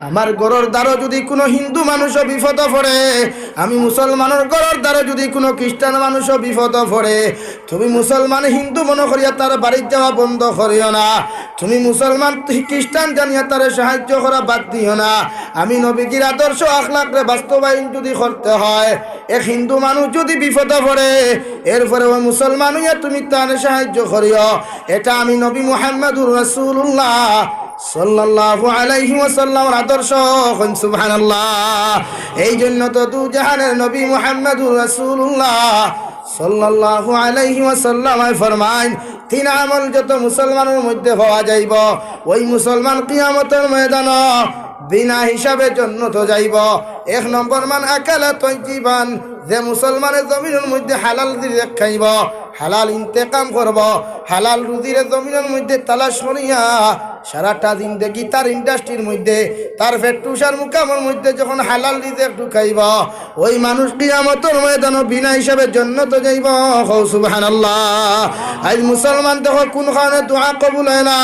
আমার ঘরের দ্বারা যদি কোনো হিন্দু মানুষও বিপদ পড়ে, আমি মুসলমানের ঘরের দ্বারা যদি কোনো খ্রিস্টান মানুষও বিপদ পড়ে, তুমি মুসলমান হিন্দু মনে করিয়া তার বাড়ির যাওয়া বন্ধ করিও না। তুমি মুসলমান খ্রিস্টান জানিয়া তার সাহায্য করা বাদ দিও না। আমি নবীজির আদর্শ আখলাকরে বাস্তবায়ন যদি করতে হয়, এক হিন্দু মানুষ যদি বিপদে পড়ে, এরপরে ওই মুসলমান হইয়া তুমি তার সাহায্য করিও। এটা আমি নবী মুহাম্মদুর রাসূলুল্লাহ সাল্লাল্লাহু আলাইহি ওয়াসাল্লামের আদর্শ। সুবহানাল্লাহ। এই জন্য তো দু জাহানের নবী মুহাম্মদুর রাসূলুল্লাহ সাল্লাল্লাহু আলাইহি ওয়াসাল্লাম ফরমায়, তিন আমল যত মুসলমানের মধ্যে পাওয়া যাইব, ওই মুসলমান কিয়ামতের ময়দানে বিনা হিসাবে জান্নাত যাইব। এক নম্বর, মান আকালা তাইয়িবান, যে মুসলমানের জমিনের মধ্যে হালাল রিজিক খাইব, হালাল ইন্তেকাম করব, হালাল রুজির জমিনের মধ্যে তালাশ করিয়া সারাটা জিন্দেগি তার ইন্ডাস্ট্রির মধ্যে, তার ফেটুসার মুকামের মধ্যে যখন হালাল রিজিক ঢুকাইব, ওই মানুষ কিয়ামতের ময়দানে বিনা হিসাবে জান্নাত যাইব। সুবহানাল্লাহ। আজ মুসলমান দেখো কোনখানে দোয়া কবুল হয় না।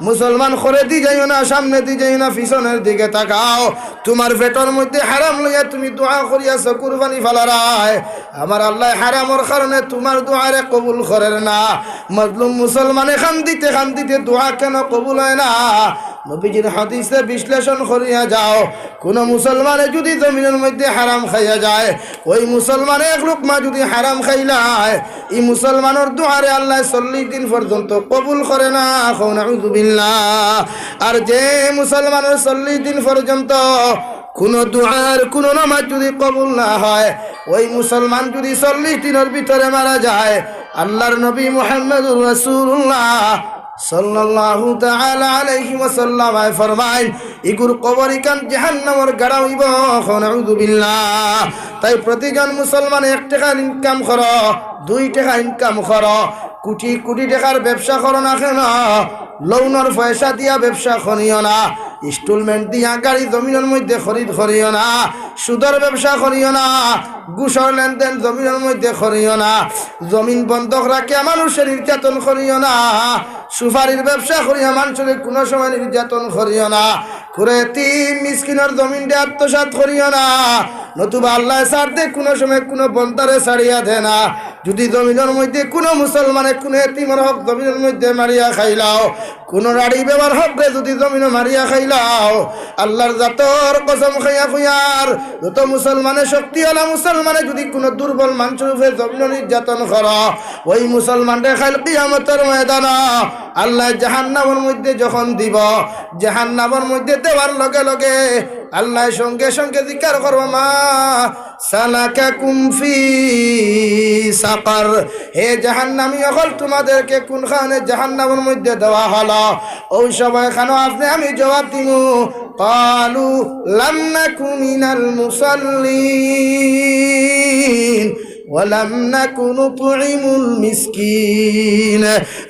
মুসলমান করে দি যাইও না, সামনে দি যাইও না, পিছনের দিকে তাকাও। তোমার পেটের মধ্যে হারাম লইয়া তুমি দোয়া করিয়াছ, কুরবানি ফালারায়, আমার আল্লাহ হারামর কারণে তোমার দোয়ারে কবুল করেন না। মজলুম মুসলমানে খান্দিতে খান্দিতে দোয়া কেন কবুল হয় না? নবীজির হাদিসে বিশ্লেষণ করিয়া যাও, কোন মুসলমানে যদি জমিনের মধ্যে হারাম খাইয়া যায়, ওই মুসলমানে এক লুকমা যদি হারাম খাইলায়, এই মুসলমানের দোয়ারে আল্লাহ 40 দিন পর্যন্ত কবুল করে না। নাউযুবিল্লাহ। আর যে মুসলমানের 40 দিন পর্যন্ত কোন দুআর কোন নামাজ যদি কবুল না হয়, ওই মুসলমান যদি 40 দিনের ভিতরে মারা যায়, আল্লাহর নবী মুহাম্মদুর রাসূলুল্লাহ সাল্লাল্লাহু তাআলা আলাইহি ওয়াসাল্লাম ফরমায়, ইগুর কবরিকান জাহান্নামের গাড়া হইব। নাউযুবিল্লাহ। তাই প্রতিজন মুসলমান 1 টাকা ইনকাম করো, 2 টাকা ইনকাম করো, কোটি কোটি টাকার ব্যবসা করো না কেন, লোনের পয়সা দিয়া ব্যবসা করিও না, ইনস্টলমেন্ট দিয়া গাড়ি জমিনের মধ্যে খরিদ করিও না, সুদের ব্যবসা করিও না, ঘুষের লেনদেন জমিনের মধ্যে করিও না, জমিন বন্ধক রাখিয়া মানুষের নির্যাতন করিও না, সুপারির ব্যবসা করিয়া মানুষের কোনো সময় নির্যাতন করিও না, করে তিন মিসকিনের জমিনটা আত্মসাৎ করিও না, নতুবা আল্লাহ ছাড়তে কোনো সময় কোনো বন্দারে ছাড়িয়া দে না। যদি জমিনের মধ্যে কোনো মুসলমানে কোনো এতিমের হক জমিনের মধ্যে মারিয়া খাইলাও, কোনো রাড়ি বেবার হকরে যদি জমিনে মারিয়া খাইলাও, আল্লাহর জাতর কসম খাইয়া খুইয়ার, যত মুসলমানে শক্তিওয়ালা মুসলমানে যদি কোনো দুর্বল মানুষের উপরে জমিন নির্যাতন কর, ওই মুসলমানরে খাইল কিয়ামতের ময়দানে আল্লাহ জাহান্নামের মধ্যে যখন দিব, জাহান্নামের মধ্যে দেওয়ার লগে লগে আল্লাহ সঙ্গে সঙ্গে জিকির করব, মা সালাকাকুম ফি সাকার, হে জাহান্নামী হল তোমাদেরকে কোনখানে জাহান্নামের মধ্যে দেওয়া হলো? ওই সময় খানো আপনি আমি জবাব দিব, ক্বালু লাম নাকু মিনাল মুসাল্লিন ওয়ালাম নাকু নুতঈমুল মিসকিন।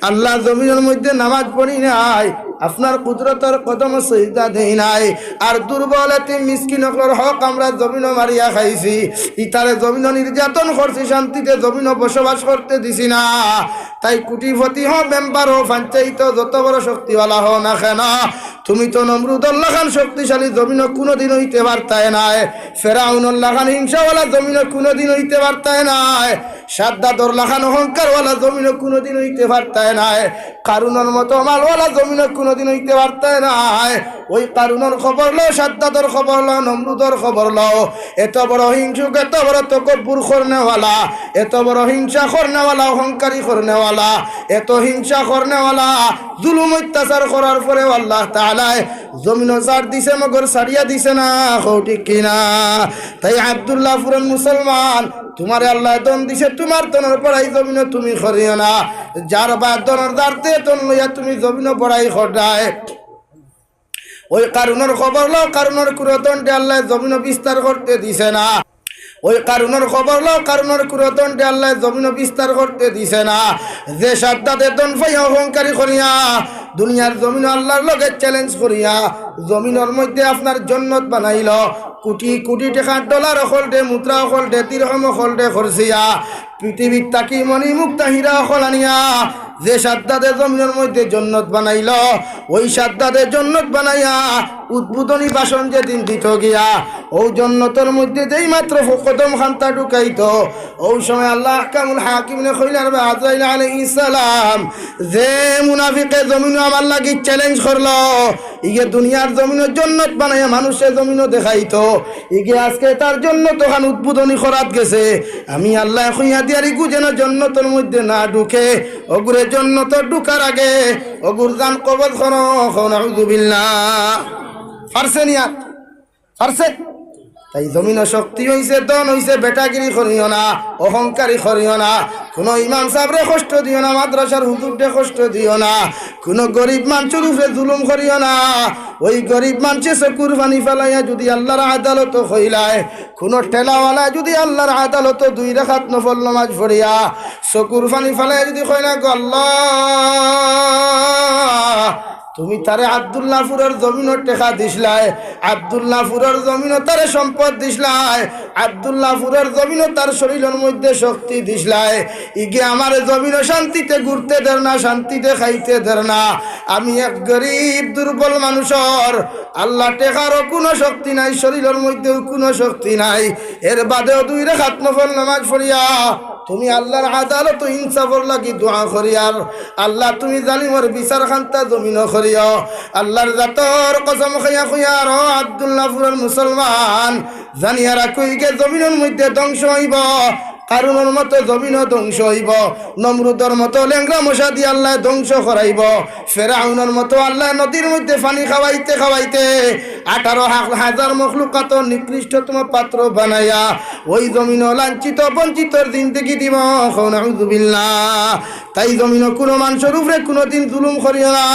আল্লাহ জমিনের মধ্যে নামাজ পড়ি নাই, আপনার কুদরতের কদম সজদা দেই নাই, আর দুর্বল এতিম মিসকিনগুলোর হক আমরা জমিন মারিয়া খাইছি, ইতারে জমিন নির্যাতন করছি, শান্তিতে জমিন বসবাস করতে দিছি না। তাই কোটিপতি হো, মেম্বার হো, পঞ্চায়েত যত বড় শক্তিওয়ালা হো না কেন, তুমি তো নমরুদুল্লাহ খান শক্তিশালী জমিন কোনোদিন হইতে পারতায় নাই, ফেরাউনুল্লাহ খান হিংসাওয়ালা জমিন কোনোদিন হইতে পারতায় নাই, সাদ্দাতুল্লাহ খান অহংকারওয়ালা জমিন কোনোদিন হইতে পারতায় নাই, কারুনের মতো মালওয়ালা জমিন কোনোদিন হইতে পারতায় নাই। ওই কারুনের খবর লও, সাদ্দাতের খবর লও, নমরুদের খবর লও, এত বড় হিংসুক, এত বড় তকব্বুর করনেওয়ালা, এত বড় হিংসা করনেওয়ালা, অহংকারী করনেওয়ালা, এত হিংসা করনেওয়ালা, জুলুম অত্যাচার করার পরে আল্লাহ তাআলা জমিন ছাড় দিছে, মগর ছাড়িয়া দিছে না। ঠিক কিনা? তাই আব্দুল্লাহ ফুরন মুসলমান, তোমার আল্লাহ দন দিছে, তোমার দনের পড়াই জমিন তুমি করিও না, যার বা দনের দাঁড়তে তন লইয়া তুমি জমিন পড়াই খটায়। ওই কারুনের খবর লও, কারুনের কুরতনটা আল্লাহ জমিন বিস্তার করতে দিছে না। ওই কারুনের খবর লও, কারুনের কুরতনটা আল্লাহ জমিন বিস্তার করতে দিছে না। যে সাদ্দাতের দন ফাইয়া অহংকারী করিয়া দুনিয়ার জমিন আল্লাহর লগে চ্যালেঞ্জ করিয়া জমিনের মধ্যে আপনার জান্নাত বানাইল, কোটি কোটি টাকা ডলার হলদে, মুদ্রা হলদে, দিরহাম হলদে খরচিয়া পৃথিবীর তাকি মণি মুক্তা হীরা হল আনিয়া যে সাদ্দাদের জমিনের মধ্যে জন্নত বানাইল ওই সাদ্দাদের জন্নত বানাইয়া উদ্বোধনী ভাষণ যেদিন দিত গিয়া ও জন্নতের মধ্যে যেই মাত্র কদম খান্তা ঢুকাইতো ওই সময় আল্লাহ আহকামুল হাকিমিনে কইলেন আজরাইল আলাইহিস সালাম যে মুনাফিকে জমিন আমার লাগি চ্যালেঞ্জ করলো ইগে দুনিয়ার জমিনের জন্নত বানাইয়া মানুষের জমিনও দেখাইতো ইগে আজকে তার জন্য তখন উদ্বোধনী করাত গেছে আমি আল্লাহ কইয়া দিয়ারি গু যেন জন্নতের মধ্যে না ঢুকে ওগুরে জন্নত ঢুকার আগে ওগুর জান কবজ করো নাউযু বিল্লাহ পারছেন ইয়া পারছে তাই জমিন শক্তি হইছে দন হইছে বেটাগিরি করিও না অহংকারী করিও না কোনো ইমাম সাহেবরে কষ্ট দিও না মাদ্রাসার হুজুরকে কষ্ট দিও না কোনো গরিব মানুষের উপরে জুলুম করিও না ওই গরিব মানুষের চকুর পানি ফেলাইয়া যদি আল্লাহর আদালত হইলায় কোনো ঠেলাওয়ালা যদি আল্লাহর আদালত 2 রাকাত নফল নামাজ পড়িয়া চকুর পানি ফেলাইয়া যদি কই না গো আল্লাহ তুমি তারে আব্দুল্লাহপুরের জমিনের টেকা দিসলাই আব্দুল্লাহপুরের জমিনও তারে সম্পদ দিসলাই আব্দুল্লাহপুরের জমিনও তার শরীরের মধ্যে শক্তি দিসলাই ইগে আমার জমিনও শান্তিতে ঘুরতে দের না শান্তিতে খাইতে দের না আমি এক গরিব দুর্বল মানুষের আল্লাহ টেকারও কোনো শক্তি নাই শরীরের মধ্যেও কোনো শক্তি নাই এর বাদেও 2 রাকাত নফল নামাজ পড়িয়া তুমি আল্লাহর আদালত ইনসাফর লাগি দোয়া করিয়ার আল্লাহ তুমি জালিমর বিচার খান্তা জমিন করিও আল্লাহর জাতর কসম খাইয়া খুইয়ার আব্দুল্লাহপুরের মুসলমান জানিয়া রাখুইকে জমিনের মধ্যে ধ্বংস হইব কারুনের মতো জমিনও ধ্বংস হইব নমরুদের মতো লেংরা মশা দিয়ে আল্লাহ ধ্বংস করাইব ফেরাউনের মতো আল্লাহ নদীর মধ্যে পানি খাওয়াইতে খাওয়াইতে 18,000 মখলুকাত নিকৃষ্টতম পাত্র বানাইয়া ওই জমিন লাঞ্ছিত বঞ্চিতর জিন্দেগি দিব নাউযু বিল্লাহ তাই জমিন কোনো মানুষের উপরে কোনোদিন জুলুম করিও না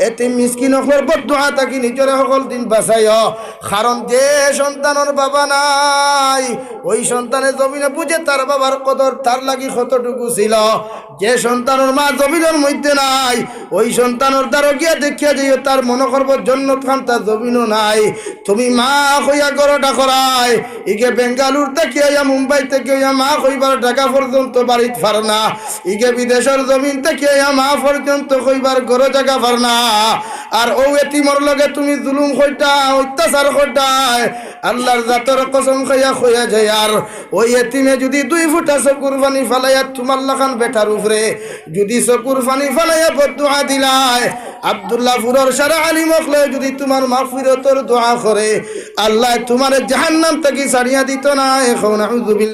এতে মিসকিন হকলের বদদুয়া থাকি নিজের সকল দিন বাঁচাইও কারণ যে সন্তানের বাবা নাই ওই সন্তানের জমিনে বুঝে তার বাবার কদর তার লাগি কতটুকু ছিল যে সন্তানের মা জমিনের মধ্যে নাই ওই সন্তানের দ্বারা গিয়া দেখিয়া যাইও তার মনে করব জন্নত খান তার জমিনও নাই তুমি মা হইয়া গড়টা করাই ইগে বেঙ্গালুর থেকে হইয়া মুম্বাই থেকে হইয়া মা হইবার ঢাকা পর্যন্ত বাড়িত পার না ইগে বিদেশের জমিন থেকে হইয়া মা পর্যন্ত হইবার গড় জায়গা পার না আর ও এতিমর লগে তুমি জুলুম কইটা অত্যাচার কইটায় আল্লাহর জাতর কসম খাইয়া খইয়া যায় আর ওই এতিমে যদি 2 ফুটা চকুর পানি ফেলাইয়া তোমার লাখান বেটার উপরে যদি চকুর পানি ফেলাইয়া বদদুয়া দিলায় আব্দুল্লাহপুরের সারা আলিম হকলে যদি তোমার মাগফিরাতের দোয়া করে আল্লাহ তোমার জাহান্নাম থেকে ছাড়িয়া দিত না এখন নাউযু বিল্লাহ।